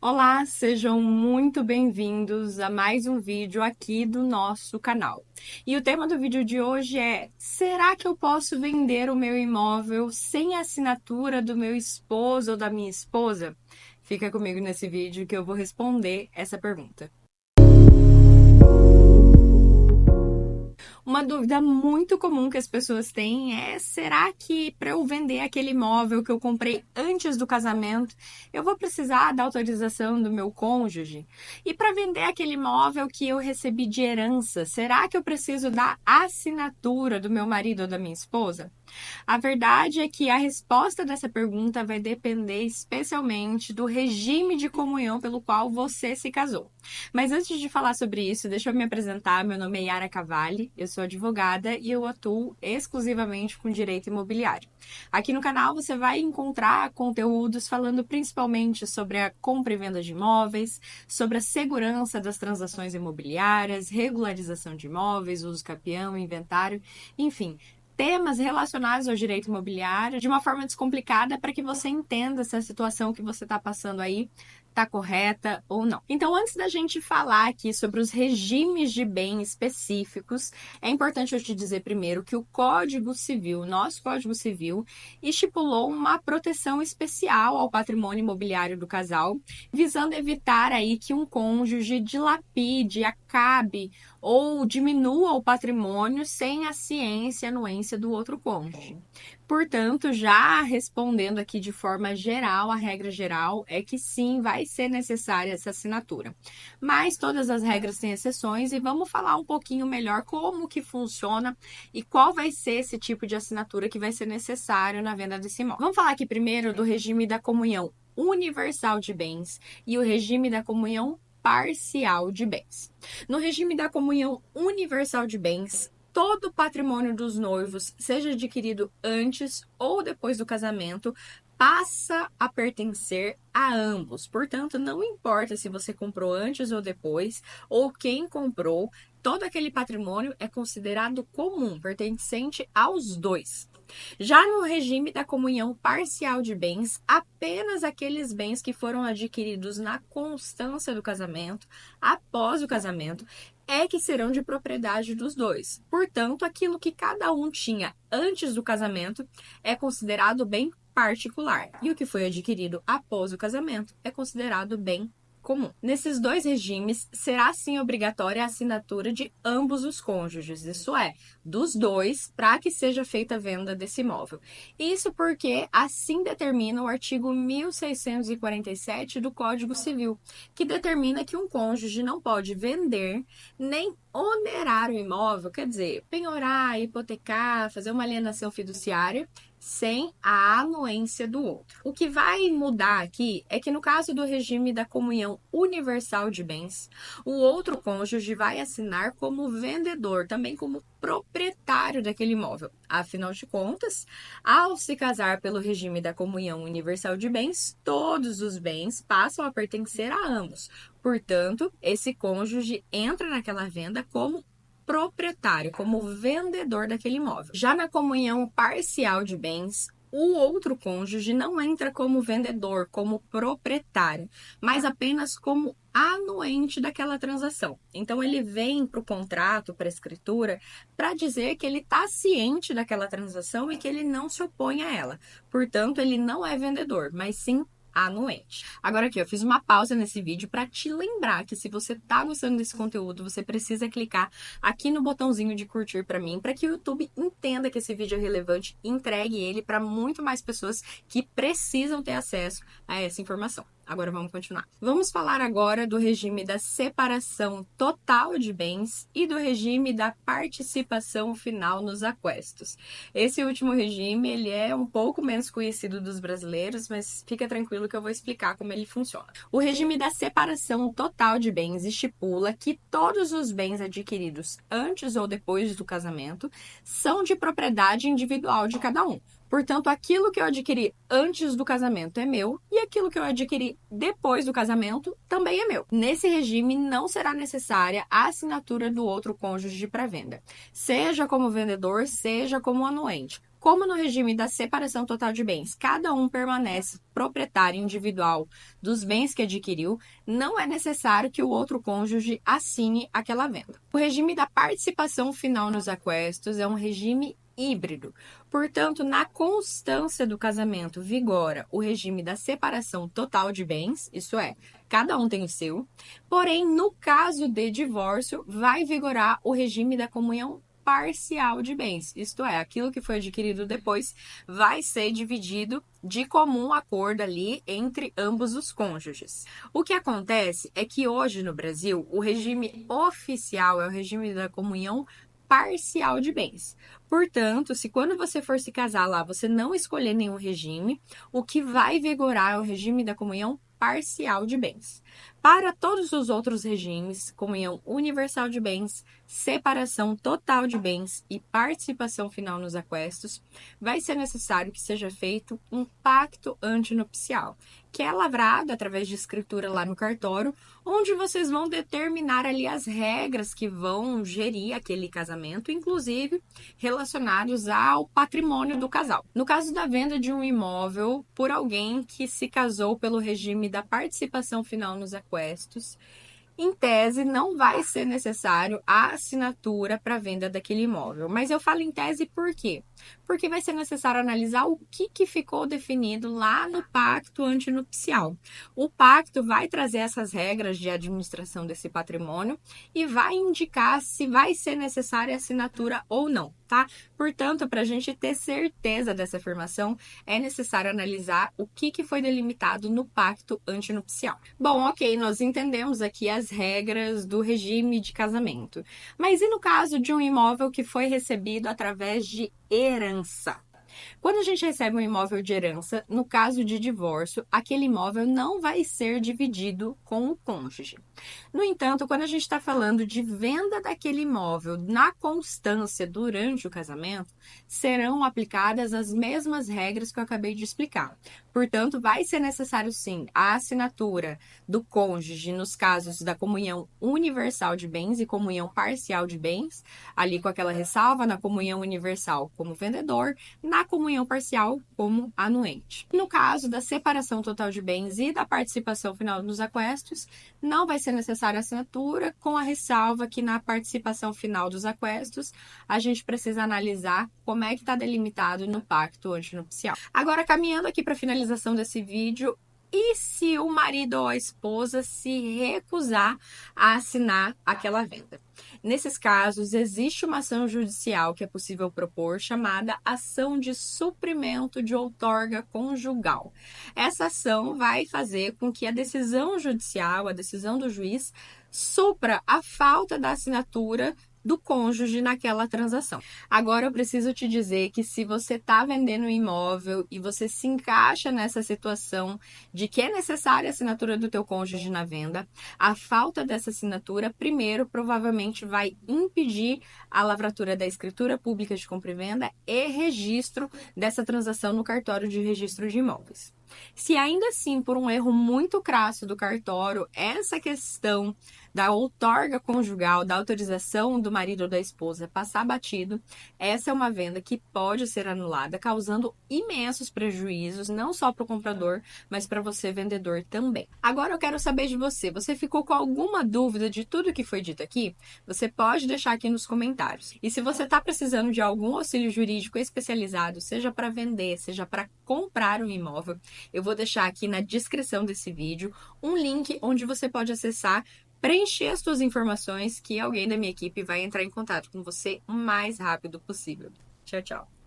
Olá, sejam muito bem-vindos a mais um vídeo aqui do nosso canal. E o tema do vídeo de hoje é: será que eu posso vender o meu imóvel sem a assinatura do meu esposo ou da minha esposa? Fica comigo nesse vídeo que eu vou responder essa pergunta. Uma dúvida muito comum que as pessoas têm é: será que para eu vender aquele imóvel que eu comprei antes do casamento, eu vou precisar da autorização do meu cônjuge? E para vender aquele imóvel que eu recebi de herança, será que eu preciso da assinatura do meu marido ou da minha esposa? A verdade é que a resposta dessa pergunta vai depender especialmente do regime de comunhão pelo qual você se casou. Mas antes de falar sobre isso, deixa eu me apresentar. Meu nome é Yara Cavalli, eu sou advogada e eu atuo exclusivamente com direito imobiliário. Aqui no canal você vai encontrar conteúdos falando principalmente sobre a compra e venda de imóveis, sobre a segurança das transações imobiliárias, regularização de imóveis, uso capião, inventário, enfim, temas relacionados ao direito imobiliário de uma forma descomplicada para que você entenda se a situação que você está passando aí está correta ou não. Então, antes da gente falar aqui sobre os regimes de bem específicos, é importante eu te dizer primeiro que o Código Civil, nosso Código Civil, estipulou uma proteção especial ao patrimônio imobiliário do casal, visando evitar aí que um cônjuge dilapide, acabe ou diminua o patrimônio sem a ciência e anuência do outro cônjuge. Portanto, já respondendo aqui de forma geral, a regra geral é que sim, vai ser necessária essa assinatura. Mas todas as regras têm exceções e vamos falar um pouquinho melhor como que funciona e qual vai ser esse tipo de assinatura que vai ser necessário na venda desse imóvel. Vamos falar aqui primeiro do regime da comunhão universal de bens e o regime da comunhão parcial de bens. No regime da comunhão universal de bens, todo o patrimônio dos noivos, seja adquirido antes ou depois do casamento, passa a pertencer a ambos. Portanto, não importa se você comprou antes ou depois, ou quem comprou, todo aquele patrimônio é considerado comum, pertencente aos dois. Já no regime da comunhão parcial de bens, apenas aqueles bens que foram adquiridos na constância do casamento, após o casamento, é que serão de propriedade dos dois. Portanto, aquilo que cada um tinha antes do casamento é considerado bem particular, e o que foi adquirido após o casamento é considerado bem comum. Nesses dois regimes, será sim obrigatória a assinatura de ambos os cônjuges, isso é, dos dois, para que seja feita a venda desse imóvel. Isso porque assim determina o artigo 1647 do Código Civil, que determina que um cônjuge não pode vender nem onerar o imóvel, quer dizer, penhorar, hipotecar, fazer uma alienação fiduciária sem a anuência do outro. O que vai mudar aqui é que no caso do regime da comunhão universal de bens, o outro cônjuge vai assinar como vendedor, também como proprietário daquele imóvel. Afinal de contas, ao se casar pelo regime da comunhão universal de bens, todos os bens passam a pertencer a ambos. Portanto, esse cônjuge entra naquela venda como proprietário, como vendedor daquele imóvel. Já na comunhão parcial de bens, o outro cônjuge não entra como vendedor, como proprietário, mas apenas como anuente daquela transação. Então ele vem para o contrato, para a escritura, para dizer que ele está ciente daquela transação e que ele não se opõe a ela. Portanto, ele não é vendedor, mas sim anuente. Agora aqui, eu fiz uma pausa nesse vídeo para te lembrar que se você tá gostando desse conteúdo, você precisa clicar aqui no botãozinho de curtir para mim, para que o YouTube entenda que esse vídeo é relevante e entregue ele para muito mais pessoas que precisam ter acesso a essa informação. Agora vamos continuar. Vamos falar agora do regime da separação total de bens e do regime da participação final nos aquestos. Esse último regime, ele é um pouco menos conhecido dos brasileiros, mas fica tranquilo que eu vou explicar como ele funciona. O regime da separação total de bens estipula que todos os bens adquiridos antes ou depois do casamento são de propriedade individual de cada um. Portanto, aquilo que eu adquiri antes do casamento é meu e aquilo que eu adquiri depois do casamento também é meu. Nesse regime, não será necessária a assinatura do outro cônjuge para venda, seja como vendedor, seja como anuente. Como no regime da separação total de bens, cada um permanece proprietário individual dos bens que adquiriu, não é necessário que o outro cônjuge assine aquela venda. O regime da participação final nos aquestos é um regime híbrido. Portanto, na constância do casamento vigora o regime da separação total de bens, isso é, cada um tem o seu. Porém, no caso de divórcio, vai vigorar o regime da comunhão parcial de bens, isto é, aquilo que foi adquirido depois vai ser dividido de comum acordo ali entre ambos os cônjuges. O que acontece é que hoje no Brasil, o regime oficial é o regime da comunhão parcial de bens. Portanto, se quando você for se casar lá, você não escolher nenhum regime, o que vai vigorar é o regime da comunhão parcial de bens. Para todos os outros regimes, comunhão universal de bens, separação total de bens e participação final nos aquestos, vai ser necessário que seja feito um pacto antinupcial, que é lavrado através de escritura lá no cartório, onde vocês vão determinar ali as regras que vão gerir aquele casamento, inclusive relacionados ao patrimônio do casal. No caso da venda de um imóvel por alguém que se casou pelo regime da participação final nos aquestos, em tese, não vai ser necessário a assinatura para venda daquele imóvel. Mas eu falo em tese por quê? Porque vai ser necessário analisar o que ficou definido lá no pacto antinupcial. O pacto vai trazer essas regras de administração desse patrimônio e vai indicar se vai ser necessária a assinatura ou não, tá? Portanto, para a gente ter certeza dessa afirmação, é necessário analisar o que foi delimitado no pacto antinupcial. Bom, ok, nós entendemos aqui as regras do regime de casamento. Mas e no caso de um imóvel que foi recebido através de herança? Quando a gente recebe um imóvel de herança, no caso de divórcio, aquele imóvel não vai ser dividido com o cônjuge. No entanto, quando a gente está falando de venda daquele imóvel na constância durante o casamento, serão aplicadas as mesmas regras que eu acabei de explicar. Portanto, vai ser necessário sim a assinatura do cônjuge nos casos da comunhão universal de bens e comunhão parcial de bens, ali com aquela ressalva na comunhão universal como vendedor, na comunhão parcial como anuente. No caso da separação total de bens e da participação final nos aquestos, não vai ser necessária a assinatura, com a ressalva que na participação final dos aquestos, a gente precisa analisar como é que está delimitado no pacto antinupcial. Agora, caminhando aqui para a finalização desse vídeo, e se o marido ou a esposa se recusar a assinar aquela venda? Nesses casos, existe uma ação judicial que é possível propor, chamada ação de suprimento de outorga conjugal. Essa ação vai fazer com que a decisão judicial, a decisão do juiz, supra a falta da assinatura do cônjuge naquela transação. Agora eu preciso te dizer que se você está vendendo um imóvel e você se encaixa nessa situação de que é necessária a assinatura do teu cônjuge na venda, a falta dessa assinatura, primeiro, provavelmente vai impedir a lavratura da escritura pública de compra e venda e registro dessa transação no cartório de registro de imóveis. Se ainda assim, por um erro muito crasso do cartório, essa questão da outorga conjugal, da autorização do marido ou da esposa passar batido, essa é uma venda que pode ser anulada, causando imensos prejuízos, não só para o comprador, mas para você, vendedor, também. Agora eu quero saber de você. Você ficou com alguma dúvida de tudo que foi dito aqui? Você pode deixar aqui nos comentários. E se você está precisando de algum auxílio jurídico especializado, seja para vender, seja para comprar um imóvel, eu vou deixar aqui na descrição desse vídeo um link onde você pode acessar, preencher as suas informações, que alguém da minha equipe vai entrar em contato com você o mais rápido possível. Tchau, tchau!